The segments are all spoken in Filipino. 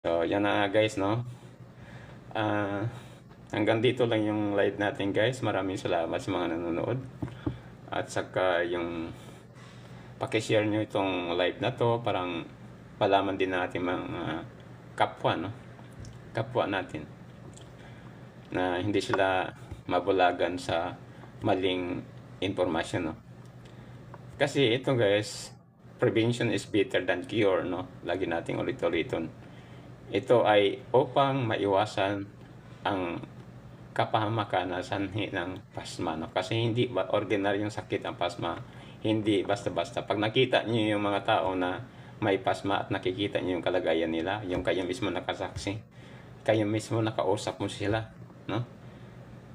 So, yan na nga guys, no? Ah, hanggang dito lang yung live natin guys. Maraming salamat sa mga nanonood. At saka yung pakishare nyo itong live na to, parang palaman din natin mga kapwa, no? Kapwa natin. Na hindi sila mabulagan sa maling informasyon, no? Kasi ito guys, prevention is better than cure, no? Lagi nating ulit-ulitin. Ito ay upang maiwasan ang kapahamakan na sanhi ng pasma, no? Kasi hindi ba ordinaryong sakit ang pasma, hindi basta-basta. Pag nakita niyo yung mga tao na may pasma at nakikita niyo yung kalagayan nila, yung kayo mismo nakasaksi, kayo mismo nakausap mo sila, no?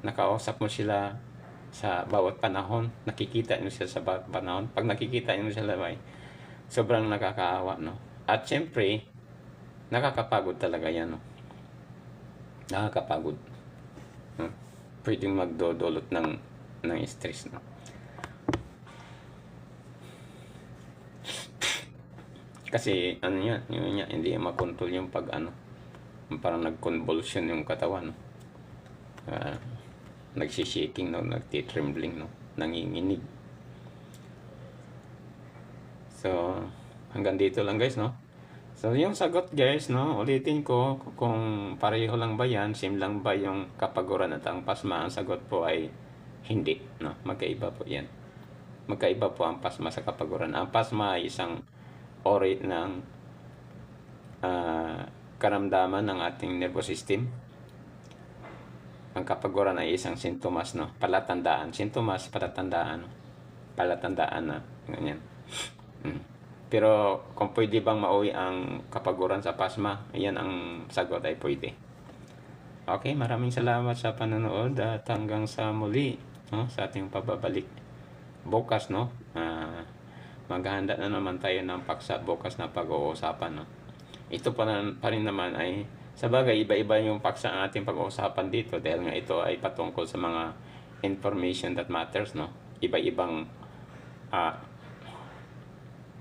Nakausap mo sila sa bawat panahon, nakikita niyo sila sa bawat panahon. Pag nakikita niyo sila, ay sobrang nakakaawa, no? At syempre, nakakapagod talaga yan, no? Nakakapagod, no? Pwedeng magdodulot ng stress, no? Kasi ano yan, hindi makontrol yung pag ano, parang nag-convulsion yung katawan, no? Nagsishaking, no? Nagtitrembling, no? Nanginginig. So, hanggang dito lang guys, no? So, yung sagot guys, no? Ulitin ko, kung pareho lang ba yan, same lang ba yung kapaguran at ang pasma, ang sagot po ay hindi, no? Magkaiba po yan. Magkaiba po ang pasma sa kapaguran. Ang pasma ay isang uri ng karamdaman ng ating nervous system. Ang kapaguran ay isang sintomas, no? Palatandaan. Sintomas, palatandaan, no? Palatandaan na, ganyan. Pero kung pwede bang mauwi ang kapaguran sa pasma, ayan ang sagot ay pwede. Okay, maraming salamat sa panonood at hanggang sa muli, no? Sa ating pababalik bukas, no? Maghahanda na naman tayo ng paksa bukas na pag-uusapan, no? Ito pa rin naman ay sa bagay, iba-iba yung paksa ang ating pag-uusapan dito dahil nga ito ay patungkol sa mga information that matters, no? Iba-ibang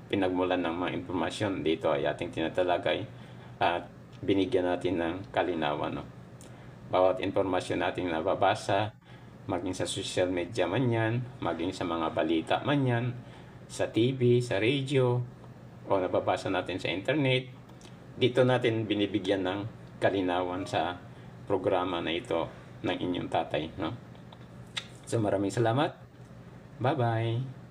pinagmulan ng mga informasyon dito ay ating tinatalagay at binigyan natin ng kalinawan, no? Bawat informasyon nating nababasa, maging sa social media man yan, maging sa mga balita man yan, sa TV, sa radio, o nababasa natin sa internet, dito natin binibigyan ng kalinawan sa programa na ito ng inyong tatay, no? So maraming salamat. Bye-bye.